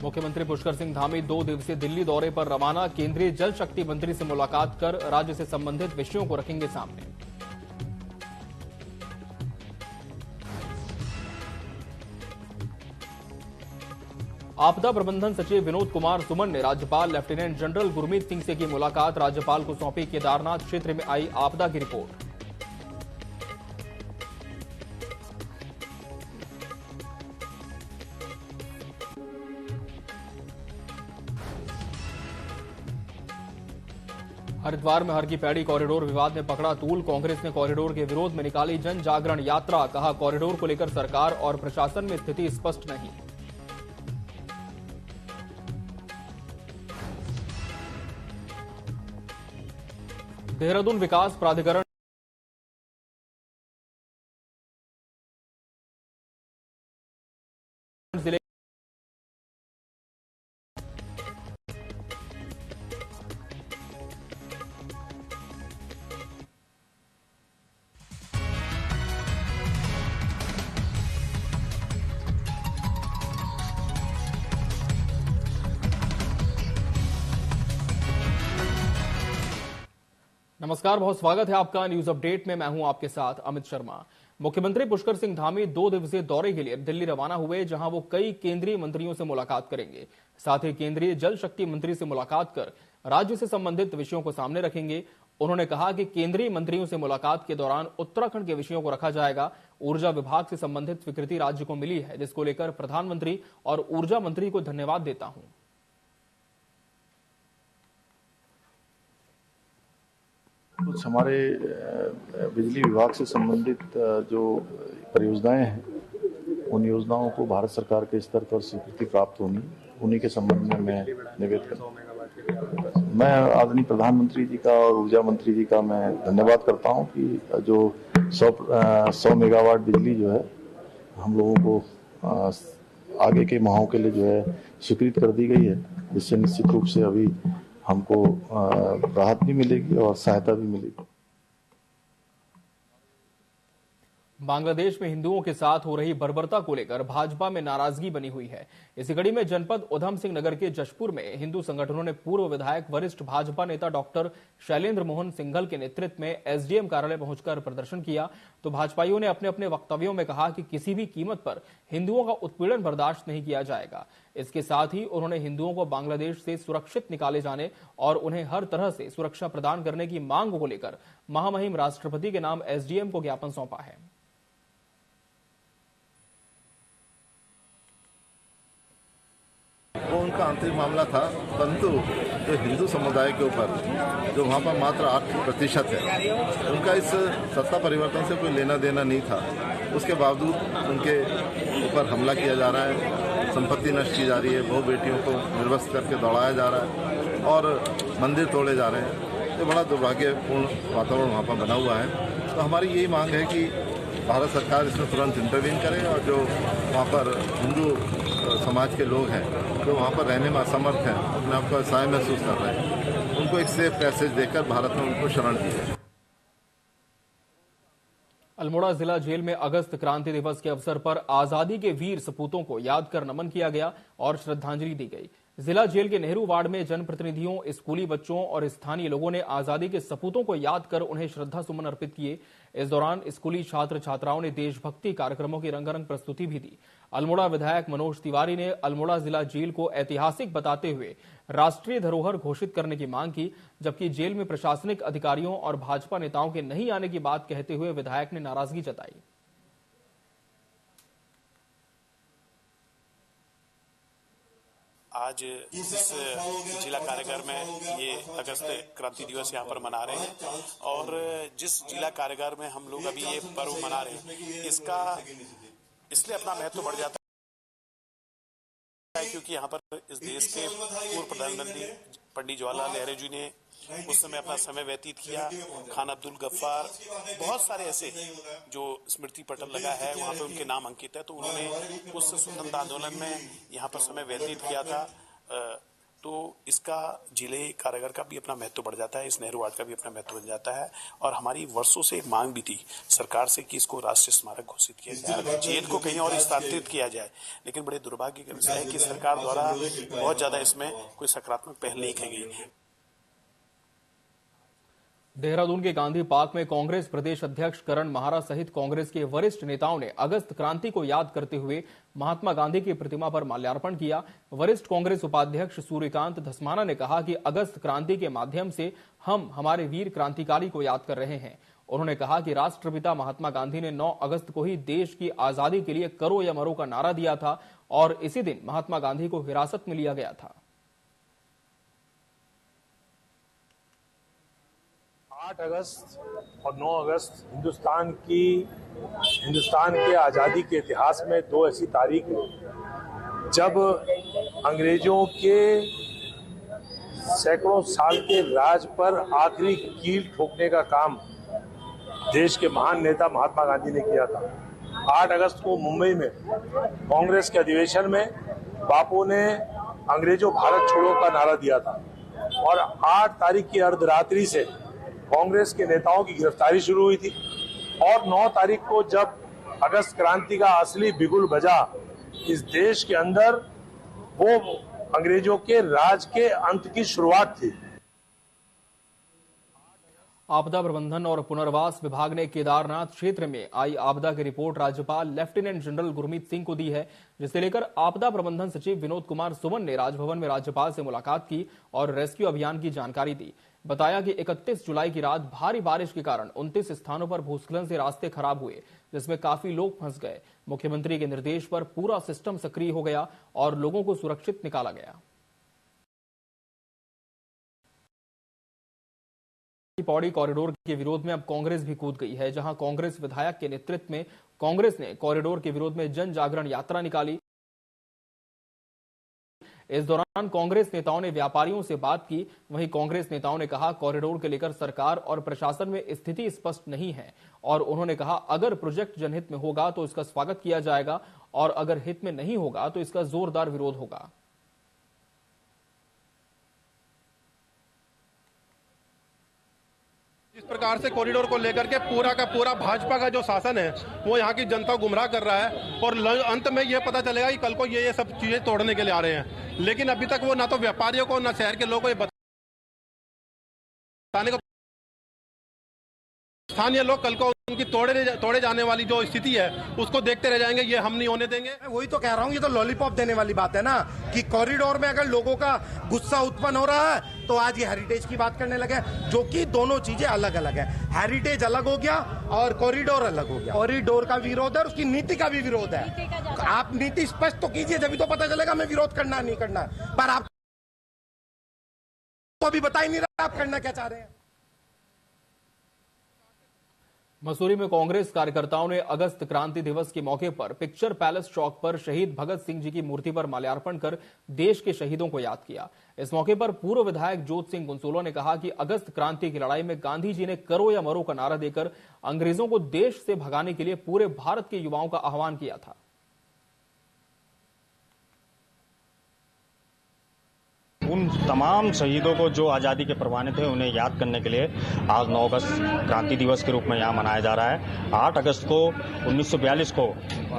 मुख्यमंत्री पुष्कर सिंह धामी 2 दिवसीय दिल्ली दौरे पर रवाना। केंद्रीय जल शक्ति मंत्री से मुलाकात कर राज्य से संबंधित विषयों को रखेंगे सामने। आपदा प्रबंधन सचिव विनोद कुमार सुमन ने राज्यपाल लेफ्टिनेंट जनरल गुरमीत सिंह से की मुलाकात। राज्यपाल को सौंपी केदारनाथ क्षेत्र में आई आपदा की रिपोर्ट। हरिद्वार में हर की पैड़ी कॉरिडोर विवाद में पकड़ा तूल। कांग्रेस ने कॉरिडोर के विरोध में निकाली जन जागरण यात्रा। कहा, कॉरिडोर को लेकर सरकार और प्रशासन में स्थिति स्पष्ट नहीं। देहरादून विकास प्राधिकरण जिले नमस्कार, बहुत स्वागत है आपका न्यूज अपडेट में। मैं हूं आपके साथ अमित शर्मा। मुख्यमंत्री पुष्कर सिंह धामी 2 दिवसीय दौरे के लिए दिल्ली रवाना हुए, जहां वो कई केंद्रीय मंत्रियों से मुलाकात करेंगे। साथ ही केंद्रीय जल शक्ति मंत्री से मुलाकात कर राज्य से संबंधित विषयों को सामने रखेंगे। उन्होंने कहा कि केंद्रीय मंत्रियों से मुलाकात के दौरान उत्तराखंड के विषयों को रखा जाएगा। ऊर्जा विभाग से संबंधित स्वीकृति राज्य को मिली है, जिसको लेकर प्रधानमंत्री और ऊर्जा मंत्री को धन्यवाद देता हूं। कुछ हमारे बिजली विभाग से संबंधित जो परियोजनाएं हैं, उन योजनाओं को भारत सरकार के स्तर पर स्वीकृति प्राप्त होनी, उन्हीं के संबंध में मैं निवेदन करता हूं। मैं आदरणीय प्रधानमंत्री जी का और ऊर्जा मंत्री जी का मैं धन्यवाद करता हूं कि जो 100 मेगावाट बिजली जो है हम लोगों को आगे के माहों के लिए जो है स्वीकृत कर दी गई है, जिससे निश्चित रूप से अभी हमको राहत भी मिलेगी और सहायता भी मिलेगी। बांग्लादेश में हिंदुओं के साथ हो रही बर्बरता को लेकर भाजपा में नाराजगी बनी हुई है। इसी कड़ी में जनपद उधम सिंह नगर के जशपुर में हिंदू संगठनों ने पूर्व विधायक वरिष्ठ भाजपा नेता डॉक्टर शैलेंद्र मोहन सिंघल के नेतृत्व में एसडीएम कार्यालय पहुंचकर प्रदर्शन किया। तो भाजपाइयों ने अपने अपने वक्तव्यों में कहा कि किसी भी कीमत पर हिंदुओं का उत्पीड़न बर्दाश्त नहीं किया जाएगा। इसके साथ ही उन्होंने हिंदुओं को बांग्लादेश से सुरक्षित निकाले जाने और उन्हें हर तरह से सुरक्षा प्रदान करने की मांग को लेकर महामहिम राष्ट्रपति के नाम एसडीएम को ज्ञापन सौंपा है। वो उनका आंतरिक मामला था, परंतु जो हिंदू समुदाय के ऊपर जो वहाँ पर मात्र 8% है, उनका इस सत्ता परिवर्तन से कोई लेना देना नहीं था। उसके बावजूद उनके ऊपर हमला किया जा रहा है, संपत्ति नष्ट की जा रही है, बहु बेटियों को निर्वस्त्र करके दौड़ाया जा रहा है और मंदिर तोड़े जा रहे हैं। तो बड़ा दुर्भाग्यपूर्ण वातावरण वहाँ पर बना हुआ है। तो हमारी यही मांग है कि भारत सरकार इसमें तुरंत इंटरवीन करे और जो वहाँ पर हिंदू समाज के लोग हैं जो वहाँ पर रहने में असमर्थ हैं, अपने आप को असहाय महसूस कर रहे हैं, उनको एक सेफ पैसेज देकर भारत में उनको शरण दी है। अल्मोड़ा जिला जेल में अगस्त क्रांति दिवस के अवसर पर आजादी के वीर सपूतों को याद कर नमन किया गया और श्रद्धांजलि दी गई। जिला जेल के नेहरू वार्ड में जनप्रतिनिधियों, स्कूली बच्चों और स्थानीय लोगों ने आजादी के सपूतों को याद कर उन्हें श्रद्धा सुमन अर्पित किए। इस दौरान स्कूली छात्र छात्राओं ने देशभक्ति कार्यक्रमों की रंगारंग प्रस्तुति भी दी। अल्मोड़ा विधायक मनोज तिवारी ने अल्मोड़ा जिला जेल को ऐतिहासिक बताते हुए राष्ट्रीय धरोहर घोषित करने की मांग की, जबकि जेल में प्रशासनिक अधिकारियों और भाजपा नेताओं के नहीं आने की बात कहते हुए विधायक ने नाराजगी जताई। आज इस जिला कारागार में ये अगस्त क्रांति दिवस यहाँ पर मना रहे हैं और जिस जिला कारागार में हम लोग अभी ये पर्व मना रहे हैं, इसका इसलिए अपना महत्व बढ़ जाता है क्योंकि यहाँ पर इस देश के पूर्व प्रधानमंत्री पंडित जवाहरलाल नेहरू जी ने उस समय अपना समय व्यतीत किया। खान अब्दुल गफ्फार, बहुत सारे ऐसे जो स्मृति पटल लगा है वहाँ पे उनके नाम अंकित है। तो उन्होंने उस स्वतंत्रता आंदोलन में यहाँ पर समय व्यतीत किया था। तो इसका जिले कारागार का भी अपना महत्व बढ़ जाता है, इस नेहरू वार्ड का भी अपना महत्व बन जाता है। और हमारी वर्षों से एक मांग भी थी सरकार से कि इसको राष्ट्रीय स्मारक घोषित किया जाए, जेल को कहीं और स्थानांतरित किया जाए, लेकिन बड़े दुर्भाग्य का विषय है कि सरकार द्वारा बहुत ज्यादा इसमें कोई सकारात्मक पहल नहीं की गई। देहरादून के गांधी पार्क में कांग्रेस प्रदेश अध्यक्ष करण महारा सहित कांग्रेस के वरिष्ठ नेताओं ने अगस्त क्रांति को याद करते हुए महात्मा गांधी की प्रतिमा पर माल्यार्पण किया। वरिष्ठ कांग्रेस उपाध्यक्ष सूर्यकांत धस्माना ने कहा कि अगस्त क्रांति के माध्यम से हम हमारे वीर क्रांतिकारी को याद कर रहे हैं। उन्होंने कहा कि राष्ट्रपिता महात्मा गांधी ने 9 अगस्त को ही देश की आजादी के लिए करो या मरो का नारा दिया था और इसी दिन महात्मा गांधी को हिरासत में लिया गया था। 8 अगस्त और 9 अगस्त हिंदुस्तान के आज़ादी के इतिहास में 2 ऐसी तारीख है जब अंग्रेजों के सैकड़ों साल के राज पर आखिरी कील ठोकने का काम देश के महान नेता महात्मा गांधी ने किया था। 8 अगस्त को मुंबई में कांग्रेस के अधिवेशन में बापू ने अंग्रेजों भारत छोड़ो का नारा दिया था और 8 तारीख की अर्धरात्रि से कांग्रेस के नेताओं की गिरफ्तारी शुरू हुई थी और 9 तारीख को जब अगस्त क्रांति का असली बिगुल बजा इस देश के अंदर, वो अंग्रेजों के राज के अंत की शुरुआत थी। आपदा प्रबंधन और पुनर्वास विभाग ने केदारनाथ क्षेत्र में आई आपदा की रिपोर्ट राज्यपाल लेफ्टिनेंट जनरल गुरमीत सिंह को दी है, जिसे लेकर आपदा प्रबंधन सचिव विनोद कुमार सुमन ने राजभवन में राज्यपाल से मुलाकात की और रेस्क्यू अभियान की जानकारी दी। बताया कि 31 जुलाई की रात भारी बारिश के कारण 29 स्थानों पर भूस्खलन से रास्ते खराब हुए, जिसमें काफी लोग फंस गए। मुख्यमंत्री के निर्देश पर पूरा सिस्टम सक्रिय हो गया और लोगों को सुरक्षित निकाला गया। पौड़ी कॉरिडोर के विरोध में अब कांग्रेस भी कूद गई है, जहां कांग्रेस विधायक के नेतृत्व में कांग्रेस ने कॉरिडोर के विरोध में जन जागरण यात्रा निकाली। इस दौरान कांग्रेस नेताओं ने व्यापारियों से बात की। वहीं कांग्रेस नेताओं ने कहा कॉरिडोर को लेकर सरकार और प्रशासन में स्थिति स्पष्ट नहीं है और उन्होंने कहा अगर प्रोजेक्ट जनहित में होगा तो इसका स्वागत किया जाएगा और अगर हित में नहीं होगा तो इसका जोरदार विरोध होगा। इस प्रकार से कॉरिडोर को लेकर के पूरा का पूरा भाजपा का जो शासन है वो यहाँ की जनता को गुमराह कर रहा है और अंत में ये पता चलेगा कि कल को ये सब चीजें तोड़ने के लिए आ रहे हैं, लेकिन अभी तक वो ना तो व्यापारियों को ना शहर के लोगों को ये बताने को, स्थानीय लोग कल को उनकी तोड़े जाने वाली जो स्थिति है उसको देखते रह जाएंगे। ये हम नहीं होने देंगे। वही तो कह रहा हूँ, ये तो लॉलीपॉप देने वाली बात है ना कि कॉरिडोर में अगर लोगों का गुस्सा उत्पन्न हो रहा है तो आज ये हेरिटेज की बात करने लगे, जो कि दोनों चीजें अलग अलग है। हेरिटेज अलग हो गया और कॉरिडोर अलग हो गया। कॉरिडोर का विरोध है, उसकी नीति का भी विरोध है। आप नीति स्पष्ट तो कीजिए, जब तो पता चलेगा मैं विरोध करना नहीं करना, पर आप तो अभी बता ही नहीं रहा आप करना क्या चाह रहे हैं। मसूरी में कांग्रेस कार्यकर्ताओं ने अगस्त क्रांति दिवस के मौके पर पिक्चर पैलेस चौक पर शहीद भगत सिंह जी की मूर्ति पर माल्यार्पण कर देश के शहीदों को याद किया। इस मौके पर पूर्व विधायक जोत सिंह गुंसोलो ने कहा कि अगस्त क्रांति की लड़ाई में गांधी जी ने करो या मरो का नारा देकर अंग्रेजों को देश से भगाने के लिए पूरे भारत के युवाओं का आह्वान किया था। उन तमाम शहीदों को जो आज़ादी के परवाने थे उन्हें याद करने के लिए आज 9 अगस्त क्रांति दिवस के रूप में यहाँ मनाया जा रहा है। 8 अगस्त को 1942 को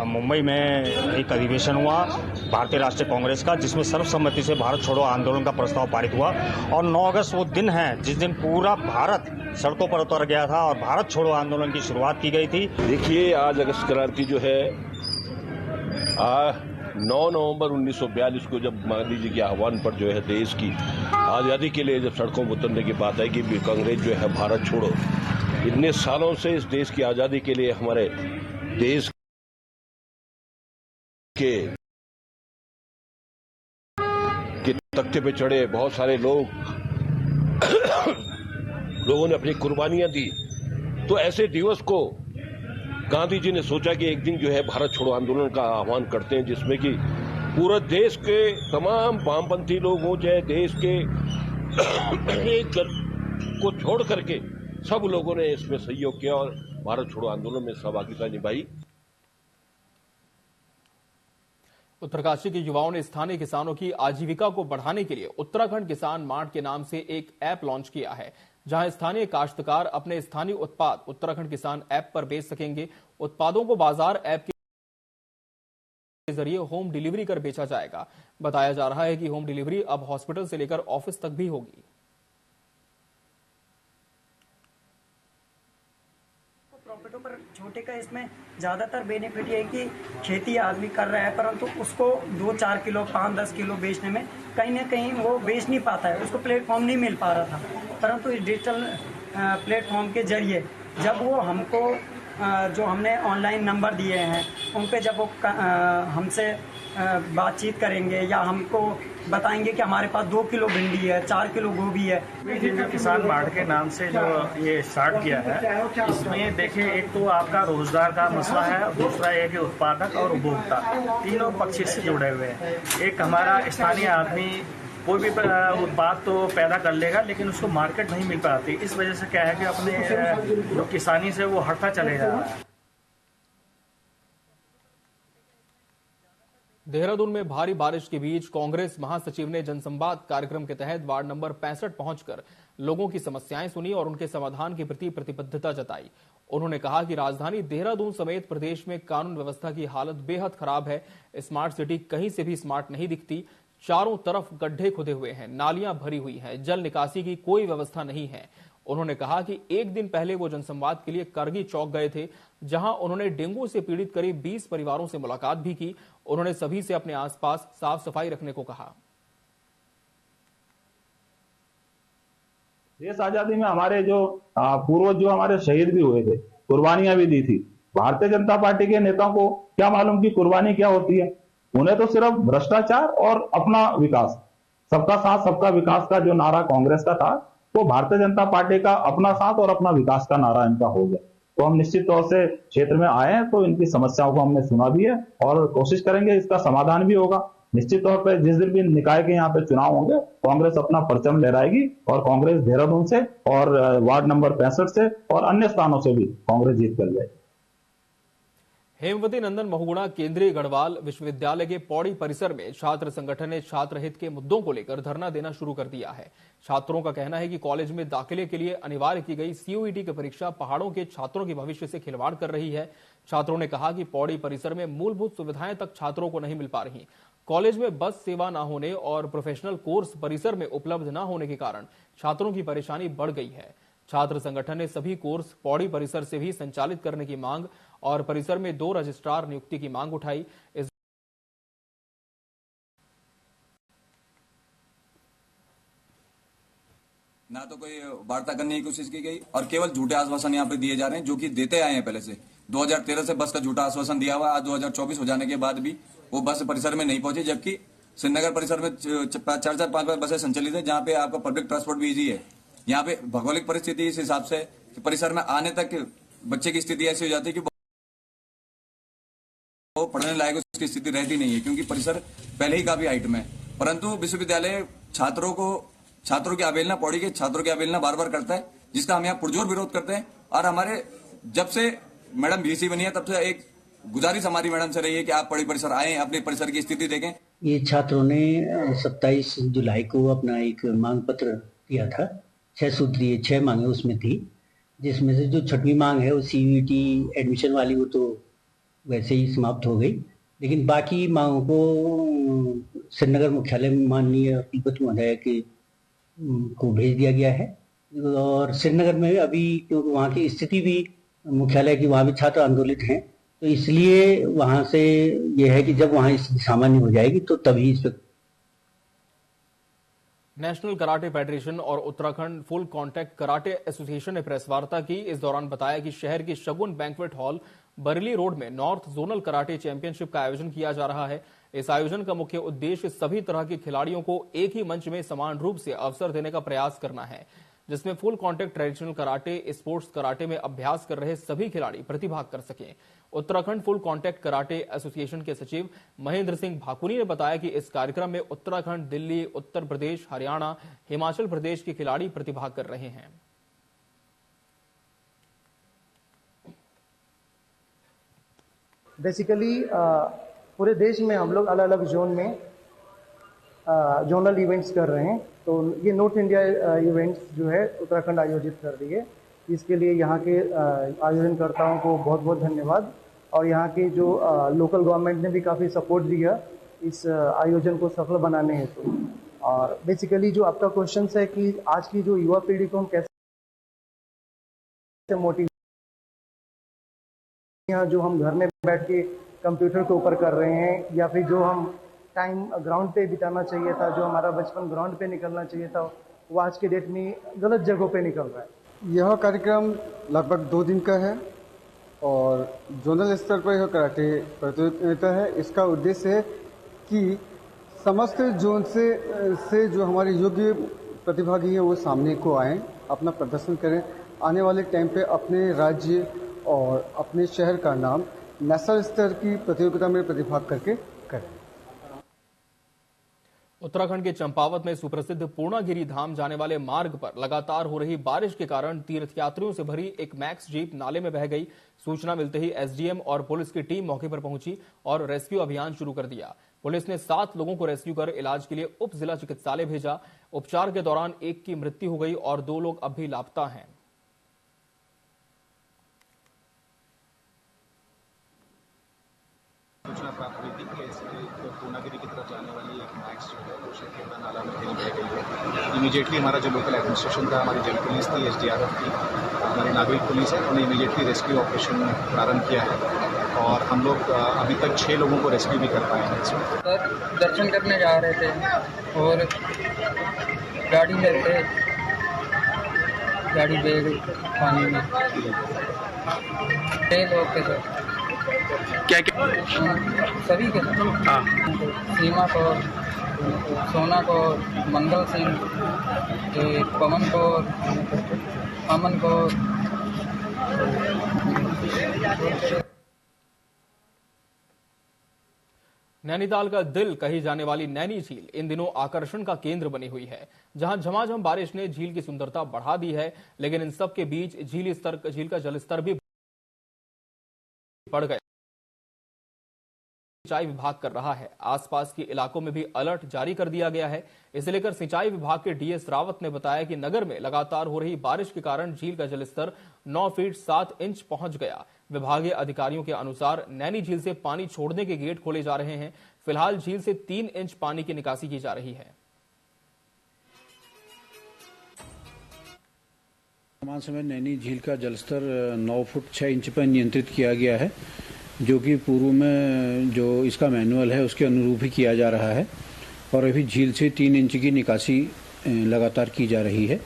मुंबई में एक अधिवेशन हुआ भारतीय राष्ट्रीय कांग्रेस का, जिसमें सर्वसम्मति से भारत छोड़ो आंदोलन का प्रस्ताव पारित हुआ और 9 अगस्त वो दिन है जिस दिन पूरा भारत सड़कों पर उतर गया था और भारत छोड़ो आंदोलन की शुरुआत की गई थी। देखिए, आज अगस्त क्रांति जो है 9 नवंबर 1942 को जब गांधी जी के आह्वान पर जो है देश की आज़ादी के लिए जब सड़कों पर उतरने की बात आई कि कांग्रेस जो है भारत छोड़ो, इतने सालों से इस देश की आज़ादी के लिए हमारे देश के तख्ते पे चढ़े बहुत सारे लोगों ने अपनी कुर्बानियां दी। तो ऐसे दिवस को गांधी जी ने सोचा कि एक दिन जो है भारत छोड़ो आंदोलन का आह्वान करते हैं, जिसमें कि पूरे देश के तमाम वामपंथी लोग हों, चाहे देश के एक को छोड़ करके सब लोगों ने इसमें सहयोग किया और भारत छोड़ो आंदोलन में सहभागिता निभाई। उत्तरकाशी के युवाओं ने स्थानीय किसानों की आजीविका को बढ़ाने के लिए उत्तराखंड किसान मार्ट के नाम से एक ऐप लॉन्च किया है, जहां स्थानीय काश्तकार अपने स्थानीय उत्पाद उत्तराखंड किसान ऐप पर बेच सकेंगे। उत्पादों को बाजार ऐप के जरिए होम डिलीवरी कर बेचा जाएगा। बताया जा रहा है कि होम डिलीवरी अब हॉस्पिटल से लेकर ऑफिस तक भी होगी। प्रॉफिटों पर छोटे का इसमें ज्यादातर बेनिफिट ये है कि खेती आदमी कर रहा है, परंतु उसको 2-4 किलो 5-10 किलो बेचने में कहीं ना कहीं वो बेच नहीं पाता है, उसको प्लेटफॉर्म नहीं मिल पा रहा था। परंतु इस डिजिटल प्लेटफॉर्म के जरिए जब वो हमको जो हमने ऑनलाइन नंबर दिए हैं उन पे जब वो हमसे बातचीत करेंगे या हमको बताएंगे कि हमारे पास 2 किलो भिंडी है, 4 किलो गोभी है। किसान मार्ट के नाम से जो ये स्टार्ट किया है, इसमें देखिए एक तो आपका रोजगार का मसला है, दूसरा है कि उत्पादक और उपभोक्ता तीनों पक्ष से जुड़े हुए हैं। एक हमारा स्थानीय आदमी कोई भी उत्पाद तो पैदा कर लेगा, लेकिन उसको मार्केट नहीं मिल पाती। इस वजह से क्या है कि अपने जो किसानी से वो हटता चले जा रहा है। देहरादून में भारी बारिश के बीच कांग्रेस महासचिव ने जनसंवाद कार्यक्रम के तहत वार्ड नंबर 65 पहुंचकर लोगों की समस्याएं सुनी और उनके समाधान के प्रति प्रतिबद्धता जताई। उन्होंने कहा कि राजधानी देहरादून समेत प्रदेश में कानून व्यवस्था की हालत बेहद खराब है। स्मार्ट सिटी कहीं से भी स्मार्ट नहीं दिखती। चारों तरफ गड्ढे खुदे हुए हैं, नालियां भरी हुई हैं, जल निकासी की कोई व्यवस्था नहीं है। उन्होंने कहा कि एक दिन पहले वो जनसंवाद के लिए करगी चौक गए थे, जहां उन्होंने डेंगू से पीड़ित करीब 20 परिवारों से मुलाकात भी की। उन्होंने सभी से अपने आसपास साफ सफाई रखने को कहा। देश आजादी में हमारे जो पूर्वज जो हमारे शहीद भी हुए थे, कुर्बानियां भी दी थी। भारतीय जनता पार्टी के नेताओं को क्या मालूम कि कुर्बानी क्या होती है। उन्हें तो सिर्फ भ्रष्टाचार और अपना विकास, सबका साथ सबका विकास का जो नारा कांग्रेस का था, तो भारतीय जनता पार्टी का अपना साथ और अपना विकास का नारा इनका हो गया। तो हम निश्चित तौर से क्षेत्र में आए हैं, तो इनकी समस्याओं को हमने सुना भी है और कोशिश करेंगे इसका समाधान भी होगा। निश्चित तौर पर जिस दिन भी निकाय के यहाँ पे चुनाव होंगे, कांग्रेस अपना परचम लहराएगी और कांग्रेस देहरादून से और वार्ड नंबर 65 से और अन्य स्थानों से भी कांग्रेस जीत कर जाएगी। हेमवती नंदन बहुगुणा केंद्रीय गढ़वाल विश्वविद्यालय के पौड़ी परिसर में छात्र संगठन ने छात्र हित के मुद्दों को लेकर धरना देना शुरू कर दिया है। छात्रों का कहना है कि कॉलेज में दाखिले के लिए अनिवार्य की गई CUET की परीक्षा पहाड़ों के छात्रों के भविष्य से खिलवाड़ कर रही है। छात्रों ने कहा कि पौड़ी परिसर में मूलभूत सुविधाएं तक छात्रों को नहीं मिल पा रही। कॉलेज में बस सेवा न होने और प्रोफेशनल कोर्स परिसर में उपलब्ध न होने के कारण छात्रों की परेशानी बढ़ गई है। छात्र संगठन ने सभी कोर्स पौड़ी परिसर से भी संचालित करने की मांग और परिसर में 2 रजिस्ट्रार नियुक्ति की मांग उठाई। ना तो कोई वार्ता करने की कोशिश की गई और केवल झूठे आश्वासन यहाँ पे दिए जा रहे हैं, जो कि देते आए हैं पहले से। 2013 से बस का झूठा आश्वासन दिया हुआ, आज 2024 हो जाने के बाद भी वो बस परिसर में नहीं पहुंची, जबकि श्रीनगर परिसर में 4-5 बसें संचालित है, जहाँ पे आपका पब्लिक ट्रांसपोर्ट भी ईजी है। यहाँ पे भौगोलिक परिस्थिति इस हिसाब से परिसर में आने तक बच्चे की स्थिति ऐसी हो जाती है कि वो पढ़ने लायक उसकी स्थिति रहती नहीं है, क्योंकि परिसर पहले ही काफी हाइट में। परंतु विश्वविद्यालय छात्रों की अवहेलना, पौड़ी के छात्रों की अवहेलना बार बार करता है, जिसका हम यहाँ पुरजोर विरोध करते हैं। और हमारे जब से मैडम VC बनी है, तब से एक गुजारिश हमारी मैडम से रही है कि आप पौड़ी परिसर आए, अपने परिसर की स्थिति देखें। ये छात्रों ने 27 जुलाई को अपना एक मांग पत्र दिया था। 6 सूत्रीय 6 मांगे उसमें थी, जिसमें से जो 6वीं मांग है वो CUET एडमिशन वाली, वो तो वैसे ही समाप्त हो गई। लेकिन बाकी मांगों को श्रीनगर मुख्यालय में माननीय कुलपति महोदय को भेज दिया गया है। और श्रीनगर में अभी क्योंकि वहाँ की स्थिति भी मुख्यालय की, वहाँ भी छात्र आंदोलित हैं, तो इसलिए वहाँ से यह है कि जब वहाँ स्थिति सामान्य हो जाएगी तो तभी इस पर। नेशनल कराटे फेडरेशन और Uttarakhand full contact karate association ने प्रेस वार्ता की। इस दौरान बताया कि शहर के शगुन बैंक्वेट हॉल बरेली रोड में नॉर्थ जोनल कराटे चैंपियनशिप का आयोजन किया जा रहा है। इस आयोजन का मुख्य उद्देश्य सभी तरह के खिलाड़ियों को एक ही मंच में समान रूप से अवसर देने का प्रयास करना है, जिसमें full contact traditional karate, sports karate में अभ्यास कर रहे सभी खिलाड़ी प्रतिभाग कर सकें। Uttarakhand full contact karate association के सचिव महेंद्र सिंह भाकुनी ने बताया कि इस कार्यक्रम में उत्तराखंड, दिल्ली, उत्तर प्रदेश, हरियाणा, हिमाचल प्रदेश के खिलाड़ी प्रतिभाग कर रहे हैं। Basically, पूरे देश में हम लोग अलग अलग जोन में जोनल इवेंट्स कर रहे हैं। तो ये नॉर्थ इंडिया इवेंट्स जो है उत्तराखंड आयोजित कर रही है। इसके लिए यहाँ के आयोजनकर्ताओं को बहुत बहुत धन्यवाद, और यहाँ के जो लोकल गवर्नमेंट ने भी काफ़ी सपोर्ट दिया इस आयोजन को सफल बनाने हेतु। और बेसिकली जो आपका क्वेश्चन है कि आज की जो युवा पीढ़ी को हम कैसे मोटिवेट, यहाँ जो हम घर में बैठ के कंप्यूटर के ऊपर कर रहे हैं, या फिर जो हम टाइम ग्राउंड पे बिताना चाहिए था, जो हमारा बचपन ग्राउंड पे निकलना चाहिए था, वो आज के डेट में गलत जगहों पे निकल रहा है। यह कार्यक्रम लगभग 2 दिन का है और जोनल स्तर पर यह कराटे प्रतियोगिता है। इसका उद्देश्य है कि समस्त जोन से जो हमारे योग्य प्रतिभागी हैं वो सामने को आएं, अपना प्रदर्शन करें, आने वाले टाइम पे अपने राज्य और अपने शहर का नाम नेशनल स्तर की प्रतियोगिता में प्रतिभाग करके करें। उत्तराखंड के चंपावत में सुप्रसिद्ध पूर्णागिरि धाम जाने वाले मार्ग पर लगातार हो रही बारिश के कारण तीर्थयात्रियों से भरी एक मैक्स जीप नाले में बह गई। सूचना मिलते ही एसडीएम और पुलिस की टीम मौके पर पहुंची और रेस्क्यू अभियान शुरू कर दिया। पुलिस ने 7 लोगों को रेस्क्यू कर इलाज के लिए उप जिला चिकित्सालय भेजा। उपचार के दौरान एक की मृत्यु हो गई और 2 लोग अब भी लापता हैं। सूचना प्राप्त हुई थी कि पूर्णागिरि की तरफ जाने वाली एक मैक्स जो है वो शेखेड़ा नाला में गिर गई है। इमीडिएटली हमारा जो लोकल एडमिनिस्ट्रेशन था, हमारी जल पुलिस थी, एसडीआरएफ थी, हमारी नागरिक पुलिस है, उन्होंने इमीडिएटली रेस्क्यू ऑपरेशन प्रारंभ किया है और हम लोग अभी तक 6 लोगों को रेस्क्यू भी कर पाए हैं। सर दर्शन करने जा रहे थे और गाड़ी में थे, गाड़ी बह गई पानी में। 6 लोग थे सर। क्या क्या सभी के सीमा कौर, सोना कौर, मंगल सिंह, पवन कौर, अमन कौर। नैनीताल का दिल कही जाने वाली नैनी झील इन दिनों आकर्षण का केंद्र बनी हुई है। जहां झमाझम बारिश ने झील की सुंदरता बढ़ा दी है, लेकिन इन सब के बीच झील का जलस्तर भी बढ़ गया। सिंचाई विभाग कर रहा है। आसपास के इलाकों में भी अलर्ट जारी कर दिया गया है। इसे लेकर सिंचाई विभाग के डीएस रावत ने बताया कि नगर में लगातार हो रही बारिश के कारण झील का जलस्तर 9 फीट 7 इंच पहुंच गया। विभागीय अधिकारियों के अनुसार नैनी झील से पानी छोड़ने के गेट खोले जा रहे हैं। फिलहाल झील से 3 इंच पानी की निकासी की जा रही है। वर्तमान समय नैनी झील का जलस्तर 9 फुट 6 इंच पर नियंत्रित किया गया है, जो कि पूर्व में जो इसका मैनुअल है उसके अनुरूप ही किया जा रहा है। और अभी झील से 3 इंच की निकासी लगातार की जा रही है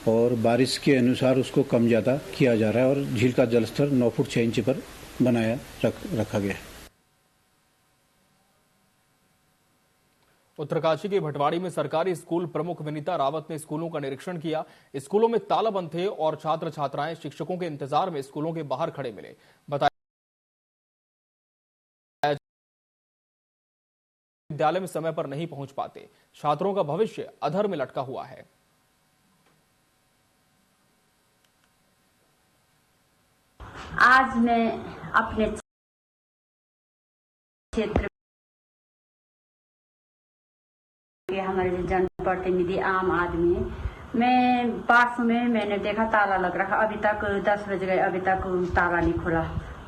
और बारिश के अनुसार उसको कम ज़्यादा किया जा रहा है और झील का जलस्तर 9 फुट 6 इंच पर बनाया रखा गया है। उत्तरकाशी के भटवाड़ी में सरकारी स्कूल प्रमुख विनीता रावत ने स्कूलों का निरीक्षण किया। स्कूलों में ताला बंद थे और छात्र छात्राएं शिक्षकों के इंतजार में स्कूलों के बाहर खड़े मिले। बताया विद्यालय में समय पर नहीं पहुंच पाते, छात्रों का भविष्य अधर में लटका हुआ है। आज मैं अपने क्षेत्र के हमारे जो जनप्रतिनिधि आम आदमी है, मैं परसों में मैंने देखा ताला लग रहा। अभी तक 10 बज गए, अभी तक ताला नहीं खुला,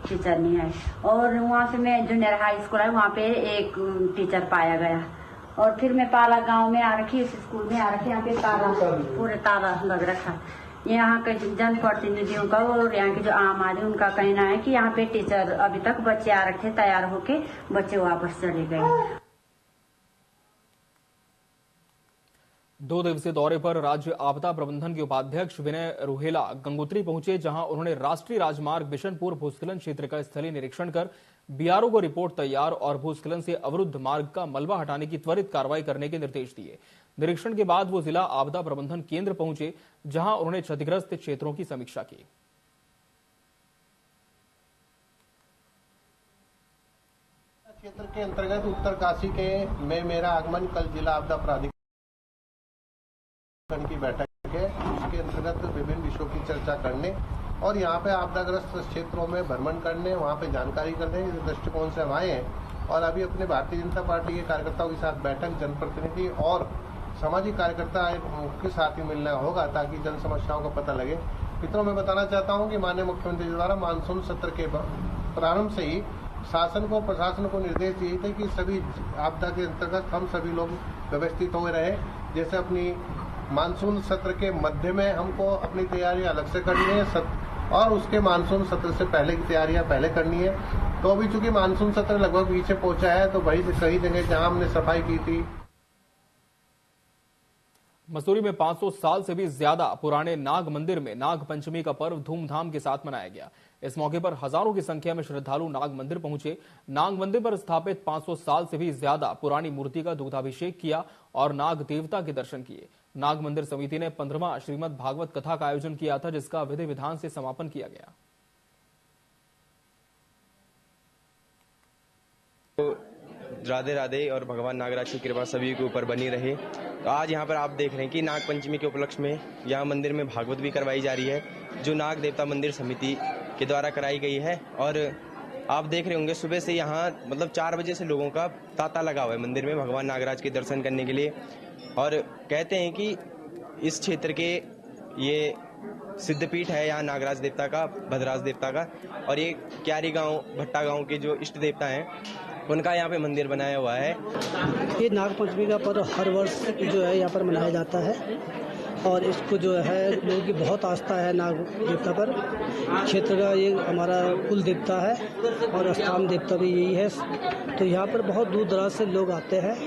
टीचर नहीं आए। और वहाँ से मैं जूनियर हाई स्कूल है, वहाँ पे एक टीचर पाया गया। और फिर मैं पाला गांव में आ रखी, उस स्कूल में आ रखी, यहाँ पे ताला पूरे ताला लग रखा। यहाँ के जनप्रतिनिधियों का और यहाँ के जो आम आदमी उनका कहना है कि यहाँ पे टीचर अभी तक बच्चे आ रखे, तैयार होके बच्चे वापस चले गए। 2 दिवसीय दौरे पर राज्य आपदा प्रबंधन के उपाध्यक्ष विनय रुहेला गंगोत्री पहुंचे, जहां उन्होंने राष्ट्रीय राजमार्ग बिशनपुर भूस्खलन क्षेत्र का स्थलीय निरीक्षण कर बीआरओ को रिपोर्ट तैयार और भूस्खलन से अवरुद्ध मार्ग का मलबा हटाने की त्वरित कार्रवाई करने के निर्देश दिए। निरीक्षण के बाद वो जिला आपदा प्रबंधन केंद्र पहुंचे, जहां उन्होंने क्षतिग्रस्त क्षेत्रों की समीक्षा की। क्षेत्र के अंतर्गत उत्तरकाशी के में मेरा आगमन कल जिला आपदा प्राधिकरण की बैठक है। उसके अंतर्गत विभिन्न विषयों की चर्चा करने और यहाँ पे आपदाग्रस्त क्षेत्रों में भ्रमण करने, वहाँ पे जानकारी करने के दृष्टिकोण से हम आए हैं। और अभी अपने भारतीय जनता पार्टी के कार्यकर्ताओं के साथ बैठक जनप्रतिनिधि और सामाजिक कार्यकर्ता के साथ ही मिलना होगा ताकि जन समस्याओं का पता लगे। मित्रों, मैं बताना चाहता हूं कि माननीय मुख्यमंत्री जी द्वारा मानसून सत्र के प्रारंभ से ही शासन को प्रशासन को निर्देश दिए थे कि सभी आपदा के अंतर्गत हम सभी लोग व्यवस्थित हुए रहे। जैसे अपनी मानसून सत्र के मध्य में हमको अपनी तैयारियां अलग से करनी है और उसके मानसून सत्र से पहले की तैयारियां पहले करनी है। तो अभी चूंकि मानसून सत्र लगभग पीछे पहुंचा है तो वही कई जगह जहां हमने सफाई की थी। मसूरी में 500 साल से भी ज्यादा पुराने नाग मंदिर में नाग पंचमी का पर्व धूमधाम के साथ मनाया गया। इस मौके पर हजारों की संख्या में श्रद्धालु नाग मंदिर पहुंचे। नाग मंदिर पर स्थापित 500 साल से भी ज्यादा पुरानी मूर्ति का दुग्धाभिषेक किया और नाग देवता के दर्शन किए। नाग मंदिर समिति ने 15वां श्रीमद् भागवत कथा का आयोजन किया था, जिसका विधि विधान से समापन किया गया। राधे राधे और भगवान नागराज की कृपा सभी के ऊपर बनी रहे। तो आज यहाँ पर आप देख रहे हैं कि नाग पंचमी के उपलक्ष्य में यहाँ मंदिर में भागवत भी करवाई जा रही है, जो नाग देवता मंदिर समिति के द्वारा कराई गई है। और आप देख रहे होंगे सुबह से यहाँ मतलब 4 बजे से लोगों का तांता लगा हुआ है मंदिर में भगवान नागराज के दर्शन करने के लिए। और कहते हैं कि इस क्षेत्र के ये सिद्धपीठ है यहाँ नागराज देवता का, भद्राज देवता का, और ये क्यारी गांव भट्टा गांव के जो इष्ट देवता हैं उनका यहाँ पे मंदिर बनाया हुआ है। ये नाग पंचमी का पर्व हर वर्ष जो है यहाँ पर मनाया जाता है और इसको जो है लोगों की बहुत आस्था है नाग देवता पर। क्षेत्र का ये हमारा कुल देवता है और स्थान देवता भी यही है। तो यहाँ पर बहुत दूर दराज से लोग आते हैं,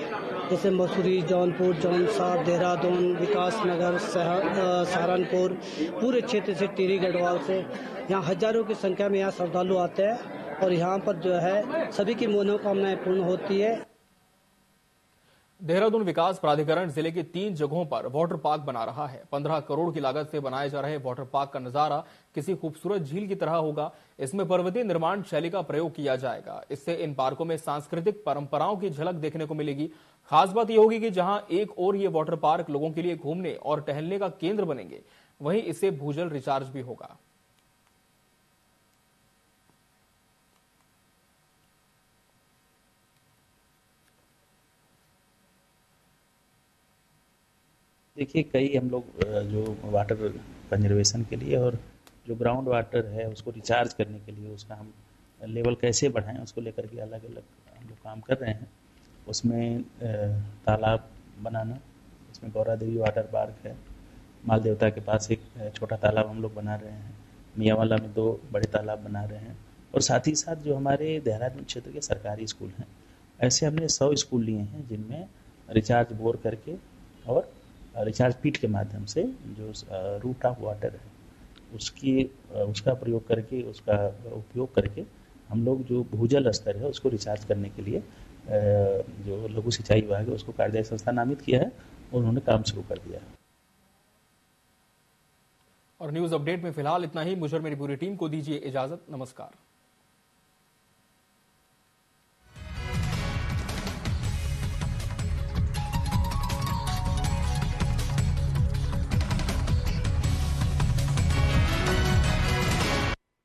जैसे मसूरी, जौनपुर, जौनसार, देहरादून, विकासनगर, सहारनपुर, पूरे क्षेत्र से, टिहरी गढ़वाल से यहाँ हजारों की संख्या में यहाँ श्रद्धालु आते हैं और यहाँ पर जो है सभी की मनोकामनाएं पूर्ण होती है। देहरादून विकास प्राधिकरण जिले की 3 जगहों पर वाटर पार्क बना रहा है। 15 करोड़ की लागत से बनाए जा रहे वाटर पार्क का नजारा किसी खूबसूरत झील की तरह होगा। इसमें पर्वतीय निर्माण शैली का प्रयोग किया जाएगा। इससे इन पार्कों में सांस्कृतिक परंपराओं की झलक देखने को मिलेगी। खास बात यह होगी कि जहां एक ओर ये वाटर पार्क लोगों के लिए घूमने और टहलने का केंद्र बनेंगे, वहीं इससे भूजल रिचार्ज भी होगा। देखिए, कई हम लोग जो वाटर कंजर्वेशन के लिए और जो ग्राउंड वाटर है उसको रिचार्ज करने के लिए उसका हम लेवल कैसे बढ़ाएं उसको लेकर के अलग अलग हम लोग काम कर रहे हैं। उसमें तालाब बनाना, इसमें गौरा देवी वाटर पार्क है, माल देवता के पास एक छोटा तालाब हम लोग बना रहे हैं, मियाँवाला में 2 बड़े तालाब बना रहे हैं और साथ ही साथ जो हमारे देहरादून क्षेत्र के सरकारी स्कूल हैं, ऐसे हमने 100 स्कूल लिए हैं जिनमें रिचार्ज बोर करके और रिचार्ज पीट के माध्यम से जो रूट ऑफ वाटर है उसका प्रयोग करके, उसका उपयोग करके हम लोग जो भूजल स्तर है उसको रिचार्ज करने के लिए जो लघु सिंचाई विभाग है उसको कार्यदायी संस्था नामित किया है और उन्होंने काम शुरू कर दिया है। और न्यूज अपडेट में फिलहाल इतना ही। मुझे और मेरी पूरी टीम को दीजिए इजाजत। नमस्कार।